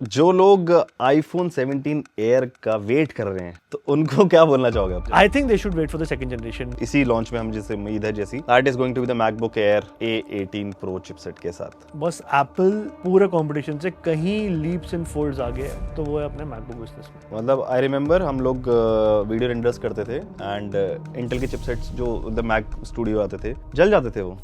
जो लोग iPhone 17 air का वेट कर रहे हैं तो उनको क्या बोलना चाहोगे आप? I think they should wait for the second generation. इसी लॉन्च में हम जिसे उम्मीद है जैसी that is going to be the MacBook Air A18 Pro chipset के साथ। बस एप्पल पूरे कंपटीशन से कहीं लीप्स एंड फोल्ड्स आगे है तो वो है अपने मैकबुक बिजनेस में। मतलब आई रिमेम्बर हम लोग वीडियो रेंडर्स करते थे एंड इंटेल के चिपसेट्स जो द मैक स्टूडियो आते थे जल जाते थे वो।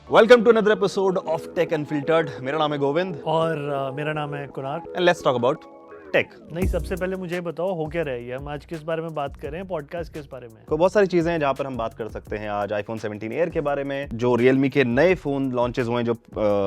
Welcome to another episode of Tech Unfiltered. मेरा नाम है गोविंद और मेरा नाम है Kunar and let's talk about tech. नहीं, सबसे पहले मुझे ये बताओ हो क्या रही है, हम आज किस बारे में बात कर रहे हैं, पॉडकास्ट किस बारे में? तो बहुत सारी चीजें हैं जहां पर हम बात कर सकते हैं आज आईफोन 17 एयर के बारे में, जो रियलमी के नए फोन लॉन्चेस हुए हैं, जो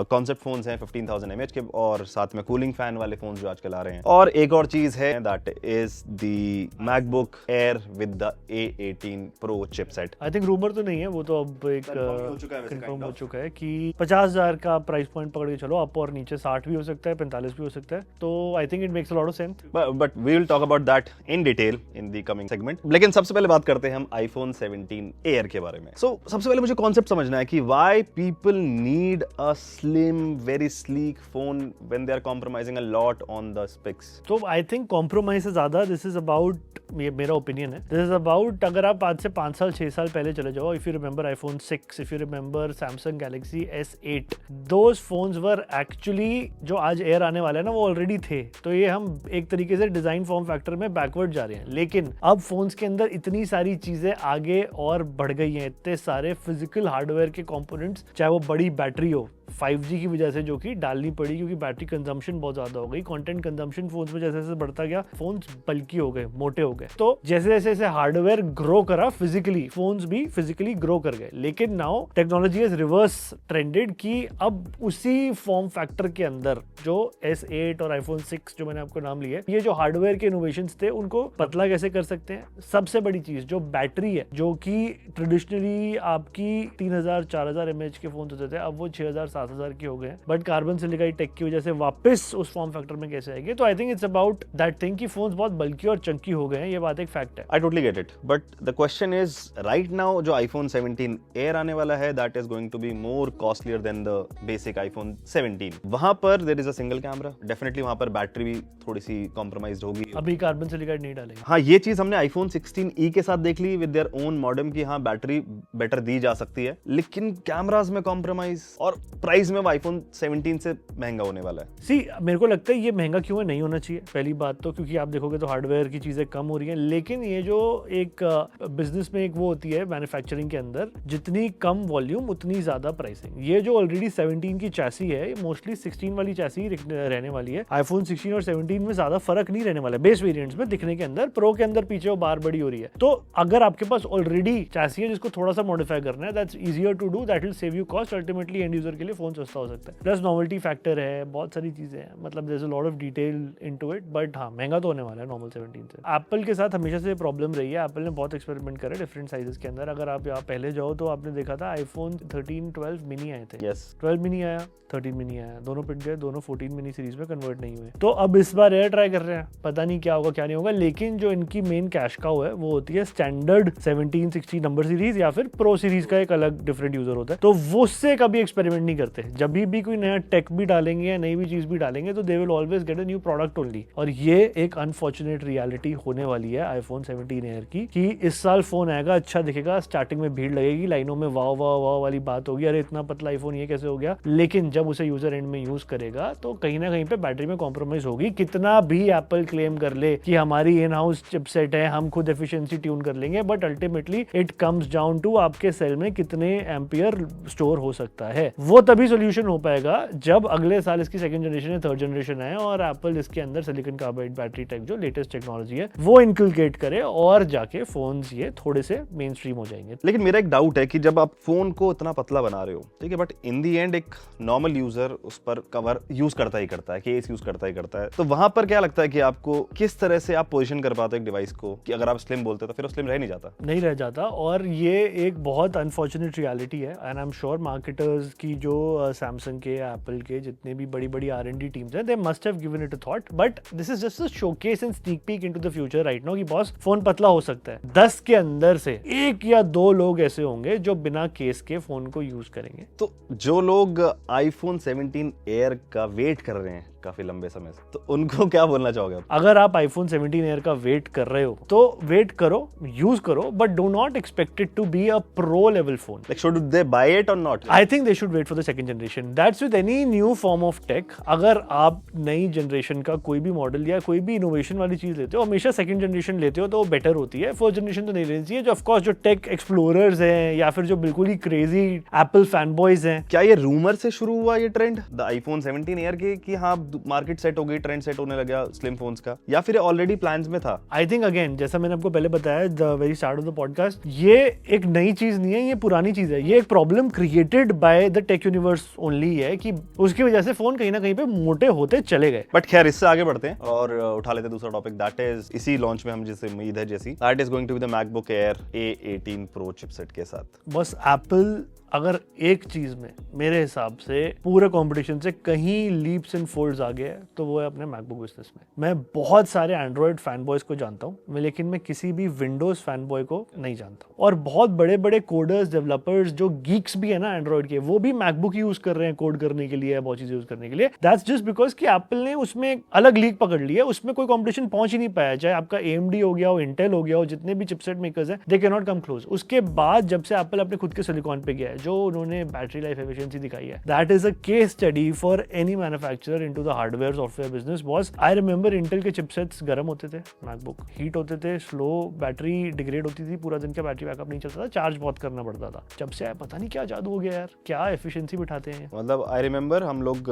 कॉन्सेप्ट फोन्स हैं 15,000 mAh के, और साथ में कूलिंग फैन वाले फोन जो आजकल आ रहे हैं। और एक और चीज है that is the MacBook air with the A18 Pro chipset. I think rumour तो नहीं है, वो तो अब एक कंफर्म हो चुका है कि 50,000 का प्राइस पॉइंट पकड़ के चलो, अप और नीचे 60 भी हो सकता है, 45 भी हो सकता है। तो I think it makes a lot of sense, but we will talk about that in detail in the coming segment. लेकिन सबसे पहले बात करते हैं हम आईफोन 17 एयर के बारे में। सबसे पहले मुझे कॉन्सेप्ट समझना है कि why people need a slim very sleek phone when they are compromising a lot on the specs. तो आई थिंक कॉम्प्रोमाइज से ज्यादा दिस इज अबाउट, मेरा ओपिनियन है, दिस इज अबाउट, अगर आप आज से 5 साल 6 साल पहले चले जाओ, if you remember iPhone 6, if you remember Samsung Galaxy S8, those phones were actually, जो आज एयर आने वाला है ना, वो ऑलरेडी थे। तो ये हम एक तरीके से डिजाइन फॉर्म फैक्टर में बैकवर्ड जा रहे हैं, लेकिन अब फोन्स के अंदर इतनी सारी चीजें आगे और बढ़ गई हैं, इतने सारे फिजिकल हार्डवेयर के कंपोनेंट्स, चाहे वो बड़ी बैटरी हो 5G की वजह से जो कि डालनी पड़ी, क्योंकि बैटरी कंजम्पशन बहुत ज्यादा हो गई, कंटेंट कंजम्पशन फोन्स में जैसे जैसे बढ़ता गया, फोन्स बल्की हो गए, मोटे हो गए। तो जैसे जैसे हार्डवेयर ग्रो करा फिजिकली, फोन्स भी फिजिकली ग्रो कर गए। लेकिन now technology is reverse trended कि अब उसी फॉर्म फैक्टर के अंदर जो S8 और आईफोन 6 जो मैंने आपको नाम लिए, ये जो हार्डवेयर के इनोवेशंस थे उनको पतला कैसे कर सकते हैं। सबसे बड़ी चीज जो बैटरी है, जो कि ट्रेडिशनली आपकी 3,000-4,000 mAh के फोन होते थे, अब वो 6,000-7,000 की हो गए, बट कार्बन सिलिकाइड टेक की वजह से वापस उस फॉर्म फैक्टर में कैसे आएंगे। तो I think it's about that thing कि फोन्स बहुत बल्की और चंकी हो गए हैं, ये बात एक फैक्ट है। I totally get it, but the question is right now जो आईफोन 17 एयर आने वाला है that is going to be more costlier than the basic iPhone 17। वहां पर there is a single camera, definitely वहां पर बैटरी भी थोड़ी सी कॉम्प्रोमाइज्ड होगी, अभी कार्बन सिलिकाइड नहीं डालेंगे। हाँ, ये चीज हमने आईफोन 16e के साथ देख ली विद देयर ओन मॉडेम की हाँ बैटरी बेटर दी जा सकती है, लेकिन कैमरास में कॉम्प्रोमाइज और प्राइस में वो आईफोन 17 से महंगा होने वाला है। सी, मेरे को लगता है ये महंगा क्यों है, नहीं होना चाहिए पहली बात तो, क्योंकि आप देखोगे तो हार्डवेयर की चीजें कम हो रही हैं, लेकिन ये जो एक बिजनेस में एक वो होती है मैन्युफैक्चरिंग के अंदर, जितनी कम वॉल्यूम उतनी ज्यादा प्राइसिंग। ये जो ऑलरेडी 17 की चैसी है, मोस्टली 16 वाली चैसी रहने वाली है। आईफोन 16 और 17 में ज्यादा फर्क नहीं रहने वाला है बेस वेरिएंट्स में दिखने के अंदर, प्रो के अंदर पीछे वो बार बड़ी हो रही है। तो अगर आपके पास ऑलरेडी चैसी है जिसको थोड़ा सा मॉडिफाई करना है, that's easier to do, that will save you cost, ultimately end user के लिए फोन सस्ता हो सकता है। प्लस नॉवेल्टी फैक्टर है, बहुत सारी चीजें हैं, मतलब there is a lot of detail into it, but हाँ महंगा तो होने वाला है नॉर्मल 17 से। एप्पल के साथ हमेशा से प्रॉब्लम रही है, एप्पल ने बहुत एक्सपेरिमेंट करे डिफरेंट साइजेस के अंदर। अगर आप यहाँ पहले जाओ तो आपने देखा था आईफोन 13, 12 मिनी आए थे, 12 मिनी आया, 13 मिनी आया, दोनों पिट गए, दोनों 14 मिनी सीरीज में कन्वर्ट नहीं हुए। तो अब इस बार एयर ट्राई कर रहे हैं, पता नहीं क्या होगा क्या नहीं होगा, लेकिन जो इनकी मेन कैश काउ है वो होती है स्टैंडर्ड 17, 16 नंबर सीरीज या फिर प्रो सीरीज का एक अलग डिफरेंट यूजर होता है, तो वो उससे कभी एक्सपेरिमेंट नहीं करते। जब भी कोई नया टेक भी डालेंगे या नई भी चीज भी डालेंगे तो they will always get a new product only, और ये एक अनफॉर्चुनेट रियलिटी होने वाली है आईफोन 17 एयर की, कि इस साल फोन आएगा, अच्छा दिखेगा, स्टार्टिंग में भीड़ लगेगी, लाइनों में वाह वाह वाह वाली बात होगी, अरे इतना पतला आईफोन ये कैसे हो गया, लेकिन जब उसे यूजर एंड में यूज करेगा तो कहीं ना कहीं पे बैटरी में कॉम्प्रोमाइज होगी। कितना भी एप्पल क्लेम कर ले कि हमारी इन हाउस चिपसेट है, हम खुद एफिशिएंसी ट्यून कर लेंगे, but ultimately it comes down to आपके सेल में कितने एम्पियर स्टोर हो सकता है। वो तभी सोल्यूशन हो पाएगा जब अगले साल इसकी सेकंड जनरेशन या थर्ड जनरेशन आए और एप्पल इसके अंदर सिलिकॉन कार्बाइड बैटरी टेक जो लेटेस्ट टेक्नोलॉजी है वो इनकलकेट करे, और जाके फोन्स ये थोड़े से मेन स्ट्रीम हो जाएंगे। लेकिन मेरा एक डाउट है कि जब आप फोन को इतना पतला बना रहे हो, ठीक है, बट इन दी एंड एक नॉर्मल यूजर उस पर कवर यूज करता ही करता है, केस यूज करता ही करता है, तो वहां पर क्या लगता है कि आपको किस तरह से आप पोजीशन कर पाते हो एक डिवाइस को, कि अगर आप स्लिम बोलते तो फिर स्लिम रह नहीं रह जाता। और ये एक बहुत अनफॉर्चुनेट रियलिटी है, and I am sure marketers की जो सैमसंग के, एप्पल के, जितने भी बड़ी बड़ी R&D टीम्स हैं, they must have given it a thought, but this is just a showcase and sneak peek into the future right now कि बॉस फोन पतला हो सकता है। 10 के अंदर से 1 या 2 लोग ऐसे होंगे जो बिना केस के फोन को यूज करेंगे। तो जो लोग iPhone 17 एयर का वेट कर रहे हैं काफी लंबे समय से, तो उनको क्या बोलना चाहोगे आप? अगर आप iPhone 17 एयर का वेट कर रहे हो तो वेट करो, यूज करो, but do not expect it to be a pro level phone. Like, should they buy it or not? I think they should wait for the second generation. That's with any new form of tech. अगर आप नई generation का कोई भी model या कोई भी innovation वाली चीज लेते हो, हमेशा सेकंड जनरेशन लेते हो तो वो बेटर होती है। फर्स्ट जनरेशन तो नहीं लेनी चाहिए। जो ऑफकोर्स जो टेक एक्सप्लोरर्स हैं या फिर जो बिल्कुल ही क्रेजी एप्पल फैन बॉयज हैं। क्या ये रूमर से शुरू हुआ ये ट्रेंड द iPhone 17 एयर के कि हाँ मार्केट सेट हो गई, ट्रेंड सेट होने लगा स्लिम फोन्स का, या फिर ऑलरेडी प्लान्स में था? आई थिंक अगेन जैसा मैंने आपको पहले बताया the very start of the podcast, ये एक नई चीज नहीं है, ये पुरानी चीज है। ये एक problem created by the tech universe only है कि उसकी वजह से फोन कहीं ना कहीं पे मोटे होते चले गए। बट खैर इससे आगे बढ़ते हैं और उठा लेते हैं दूसरा टॉपिक, दैट इज इसी लॉन्च में हम जिससे उम्मीद है जैसी, that is going to be the MacBook Air A18 Pro chipset के साथ। बस एप्पल अगर एक चीज में मेरे हिसाब से पूरे कंपटीशन से कहीं लीप्स एंड फोल्ड्स आगे है तो वो है अपने मैकबुक बिजनेस में। मैं बहुत सारे एंड्रॉयड फैन बॉयज को जानता हूँ, लेकिन मैं किसी भी विंडोज फैन बॉय को नहीं जानता। और बहुत बड़े बड़े कोडर्स, डेवलपर्स जो गीक्स भी है ना एंड्रॉयड के, वो भी मैकबुक यूज कर रहे हैं कोड करने के लिए, बहुत चीजें यूज करने के लिए। दैट्स जस्ट बिकॉज कि एप्पल ने उसमें एक अलग लीग पकड़ ली है, उसमें कोई कॉम्पिटिशन पहुंच ही नहीं पाया। चाहे आपका AMD हो गया हो, इंटेल हो गया हो, जितने भी चिपसेट मेकर्स हैं, they can not come close. उसके बाद जब से एप्पल अपने खुद के सिलिकॉन पे गया है, जो उन्होंने बैटरी लाइफ एफिशिएंसी दिखाई है, that is a case study for any manufacturer into the hardware software business. Boss I remember Intel के चिपसेट्स गर्म होते थे, मैकबुक हीट होते थे, स्लो बैटरी डिग्रेड होती थी, पूरा दिन का बैटरी बैकअप नहीं चलता था, चार्ज बहुत करना पड़ता था। जब से आया पता नहीं क्या जादू हो गया यार, क्या एफिशिएंसी बिठाते हैं। मतलब आई रिमेंबर हम लोग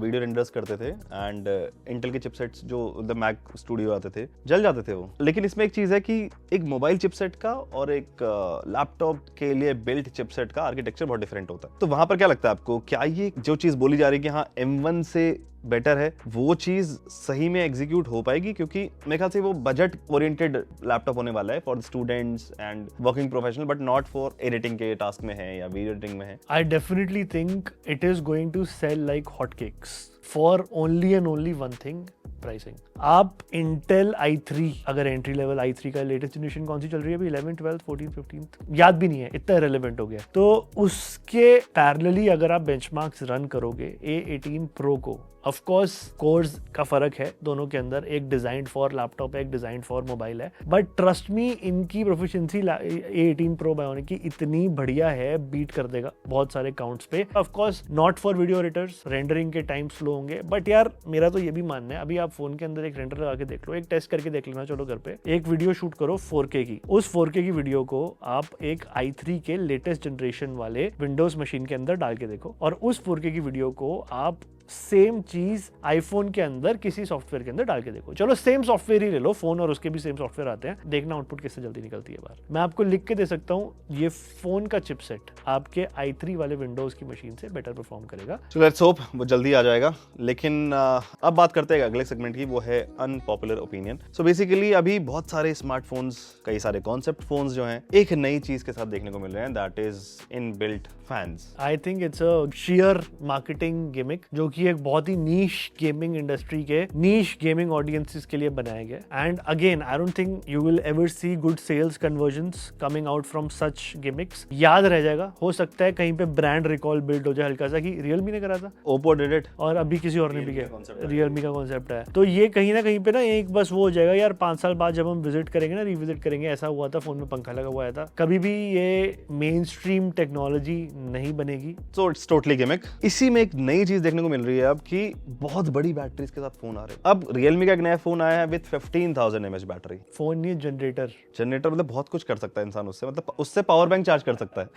वीडियो रेंडर्स करते थे एंड इंटेल के चिपसेट्स जो द मैक स्टूडियो आते थे जल जाते थे वो। लेकिन इसमें एक चीज है कि एक मोबाइल चिपसेट का और एक लैपटॉप के लिए बिल्ट चिपसेट का आर्किटेक्चर बहुत डिफरेंट होता है। तो वहां पर क्या लगता है आपको, क्या ये जो चीज बोली जा रही है कि हाँ M1 से बेटर है, वो चीज सही में एग्जीक्यूट हो पाएगी? क्योंकि मेरे ख्याल से वो बजट ओरिएंटेड लैपटॉप होने वाला है for students and working professional, but not for editing के टास्क में है या वीडियो एडिटिंग में है। I definitely think it is going to sell like hotcakes for only and only one thing, pricing. आप इंटेल i3, अगर entry level i3 का latest generation कौन सी चल रही है अभी, 11, 12, 14, 15 याद भी नहीं है, इतना रेलेवेंट हो गया। तो उसके पैरेलली अगर आप बेंचमार्क्स रन करोगे A18 Pro को, ऑफ कोर्स कोर्स का फर्क है दोनों के अंदर, एक डिजाइंड फॉर लैपटॉप है, एक डिजाइंड फॉर मोबाइल है, बट ट्रस्ट मी इनकी प्रोफिशिएंसी A18 Pro बायोनिक की इतनी बढ़िया है, बीट कर देगा बहुत सारे काउंट्स पे। Of course not for video editors, rendering के टाइम स्लो होंगे, बट यार मेरा तो ये भी मानना है, अभी आप फोन के अंदर एक रेंडर लगा के देख लो, एक टेस्ट करके देख लेना, चलो घर पे एक वीडियो शूट करो 4K की, उस 4K की वीडियो को आप एक i3 के लेटेस्ट जनरेशन वाले विंडोज मशीन के अंदर डाल के देखो, और उस 4K की वीडियो को आप सेम चीज आईफोन के अंदर किसी सॉफ्टवेयर के अंदर डाल के देखो। चलो सेम सॉफ्टवेयर ही ले लो, फोन और उसके भी सेम सॉफ्टवेयर आते हैं, देखना आउटपुट किससे जल्दी निकलती है बाहर। मैं आपको लिख के दे सकता हूँ, ये फोन का चिपसेट आपके i3 वाले विंडोज की मशीन से बेटर परफॉर्म करेगा। सो लेट्स होप वो जल्दी आ जाएगा। लेकिन अब बात करते हैं अगले सेगमेंट की, वो है अनपॉपुलर ओपिनियन। सो बेसिकली अभी बहुत सारे स्मार्टफोन्स, कई सारे कॉन्सेप्ट फोन्स जो हैं, एक नई चीज के साथ देखने को मिल रहे हैं, that is inbuilt fans. I think it's a share marketing gimmick, जो कि एक बहुत ही नीश गेमिंग इंडस्ट्री के नीश गेमिंग ऑडियंसेस के लिए बनाया गया। And again I don't think you will ever see good sales conversions coming out from such gimmicks. याद रह जाएगा, हो सकता है कहीं पे ब्रांड रिकॉल बिल्ड हो जाए हल्का सा, कि रियलमी ने करा था, ओप्पो डिड इट, और अभी किसी और ने भी किया, रियलमी का कॉन्सेप्ट है। तो ये कहीं ना कहीं पे ना एक बस वो हो जाएगा यार, 5 साल बाद जब हम विजिट करेंगे ना, रिविजिट करेंगे, ऐसा हुआ था फोन में पंखा लगा हुआ था, कभी भी ये मेन स्ट्रीम टेक्नोलॉजी नहीं बनेगी। So it's totally gimmick. इसी में एक नई चीज देखने को मिल रही है अब कि बहुत बड़ी बैटरीज के साथ फोन आ रहे हैं। अब रियलमी का एक नया फोन आया है विद 15,000 mAh बैटरी। फोन नहीं, जनरेटर मतलब बहुत कुछ कर सकता है इंसान उससे, मतलब उससे पावर बैंक चार्ज कर सकता है,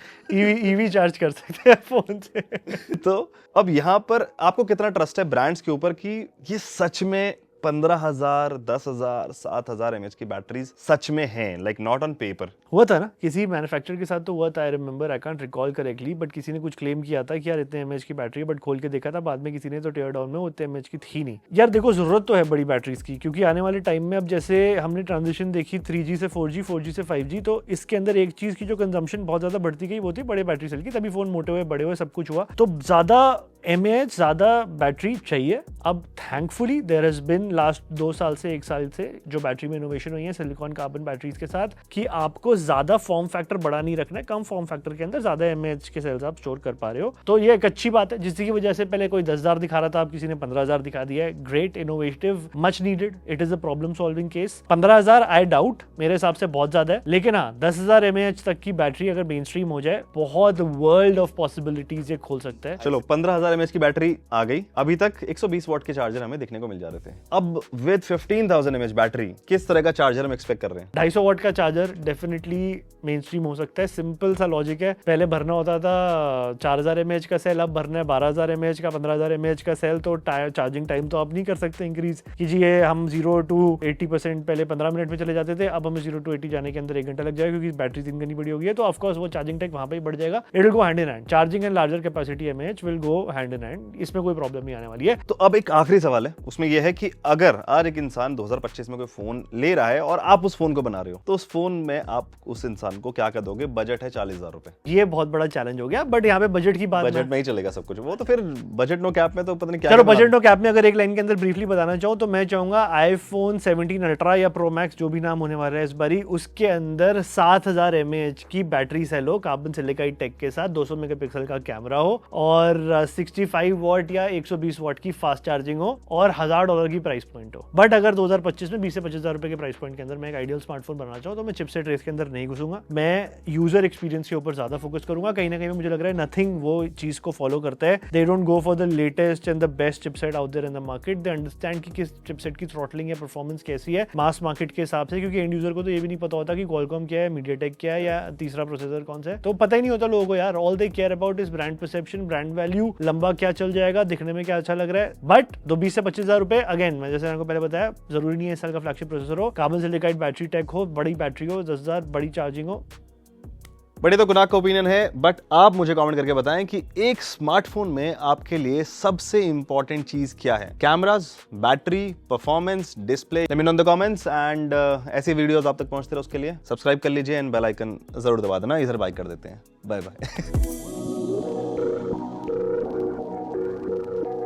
ईवी चार्ज कर सकते हैं फोन से। तो अब यहाँ पर आपको कितना ट्रस्ट है ब्रांड्स के ऊपर कि ये सच में 15,000, 10,000, 7,000 mAh की बैटरीज सच में हैं, लाइक नॉट ऑन पेपर। हुआ था ना किसी मैन्युफैक्चरर के साथ, तो हुआ था, I remember, I can't recall correctly, but किसी ने कुछ क्लेम किया था कि यार इतने एमएच की बैटरी है, बट खोल के देखा था बाद में किसी ने तो टेयर डाउन में वो इतने एमएच की थी नहीं। यार देखो जरूरत तो है बड़ी बैटरीज की, क्योंकि आने वाले टाइम में अब जैसे हमने ट्रांजिशन देखी 3G से 4G, 4G से 5G, तो इसके अंदर एक चीज की जो कंजम्पशन बहुत ज्यादा बढ़ती गई वो थी बड़े बैटरी सेल की, तभी फोन मोटे हुए बड़े हुए सब कुछ हुआ, तो ज्यादा एमएच ज्यादा बैटरी चाहिए। अब thankfully there has been last 2 साल से 1 साल से जो बैटरी में इनोवेशन हुई है सिलिकॉन कार्बन बैटरीज के साथ, कि आपको ज्यादा फॉर्म फैक्टर बड़ा नहीं रखना है, कम फॉर्म फैक्टर के अंदर ज्यादा एमएच के सेल्स आप स्टोर कर पा रहे हो, तो ये एक अच्छी बात है, जिसकी वजह से पहले कोई 10,000 दिखा रहा था, अब किसी ने 15,000 दिखा दिया है। Great, innovative, much needed, it is a problem solving case. 15,000 I doubt, मेरे हिसाब से बहुत ज्यादा है, लेकिन हाँ 10,000 एमएच तक की बैटरी अगर मेन स्ट्रीम हो जाए, बहुत वर्ल्ड ऑफ पॉसिबिलिटीज ये खोल सकता है। चलो 15,000 mAh की बैटरी आ गई, अभी तक 120 वॉट के चार्जर हमें देखने को मिल जा रहे थे, अब विद 15,000 mAh बैटरी किस तरह का चार्जर हम एक्सपेक्ट कर रहे हैं? 250 वॉट का चार्जर डेफिनेटली मेन स्ट्रीम हो सकता है। सिंपल सा लॉजिक है, पहले भरना होता था 4,000 mAh का सेल, अब भरना है 12,000 mAh का, 15,000 mAh का सेल, तो चार्जिंग टाइम तो आप नहीं कर सकते इंक्रीज कि जी ये हम 0 to 80% पहले 15 मिनट में चले जाते थे, अब हमें 0 to 80 जाने के अंदर 1 घंटा लग जाएगा, क्योंकि बैटरी 3 घंटी बड़ी हो गई है, तो ऑफकोर्स वो चार्जिंग टाइम वहां पर ही बढ़ जाएगा। It will go hand in hand, charging and larger capacity mAh will go hand in hand, इसमें कोई प्रॉब्लम नहीं आने वाली है। तो अब एक आखिरी सवाल है, उसमें यह है कि अगर आज एक इंसान 2025 में कोई फोन ले रहा है और आप उस फोन को बना रहे हो, तो उस फोन में आप उस इंसान को क्या दोगे? बजट है 40,000 रुपए। ये बहुत बड़ा चैलेंज हो गया, बट यहाँ पे बजट की बात, बजट में ही चलेगा सब कुछ, वो तो फिर बजट नो कैप में तो पता नहीं क्या। चलो बजट नो कैप में अगर एक लाइन के अंदर ब्रीफली बताना चाहूँ तो मैं चाहूंगा आईफोन 17 अल्ट्रा या प्रो मैक्स जो भी नाम होने वाला है इस बारी, उसके अंदर 7,000 mAh की बैटरी सेल हो, कार्बन सिलिकाइड टेक के साथ, 200 मेगापिक्सल का कैमरा हो, और 65 वॉट या 120 वॉट की फास्ट चार्जिंग हो, और $1,000 की प्राइस पॉइंट हो। बट अगर 2025 में 20 से 25,000 रुपए के प्राइस पॉइंट के अंदर मैं एक आइडियल स्मार्टफोन बनाना चाहूँ, तो मैं चिपसेट रेस के अंदर नहीं घुसूंगा, मैं यूजर एक्सपीरियंस के ऊपर ज्यादा फोकस करूंगा। कहीं ना कहीं मुझे लग रहा है नथिंग वो चीज को फॉलो करता है, they don't go for the latest and the best chipset out there in the market, they understand कि किस चिपसेट की थ्रॉटलिंग या परफॉर्मेंस कैसी है मास मार्केट के हिसाब से, क्योंकि एंड यूजर को तो ये भी नहीं पता होता कि क्वालकॉम क्या है, मीडियाटेक क्या है, या तीसरा प्रोसेसर कौन सा है, तो पता ही नहीं होता लोगों को यार। All they care about is brand perception, brand value, लंबा क्या चल जाएगा, दिखने में क्या अच्छा लग रहा है। बट 20 से 25,000 रुपए, अगेन मैं जैसे आपको पहले बताया, जरूरी नहीं है इस साल का फ्लैगशिप प्रोसेसर हो, कार्बन सिलिकाइड बैटरी टेक हो, बड़ी बैटरी हो, 10,000, बड़ी चार्जिंग हो। बड़ी तो गुनाह का ओपिनियन है, बट आप मुझे कमेंट करके बताएं कि एक स्मार्टफोन में आपके लिए सबसे इंपॉर्टेंट चीज क्या है? Cameras, battery, performance, display? Let me know in the comments, and ऐसी वीडियोस आप तक पहुंचते रहे उसके लिए सब्सक्राइब कर लीजिए एंड बेल आइकन जरूर दबा देना। इधर बाय कर देते हैं, बाय बाय।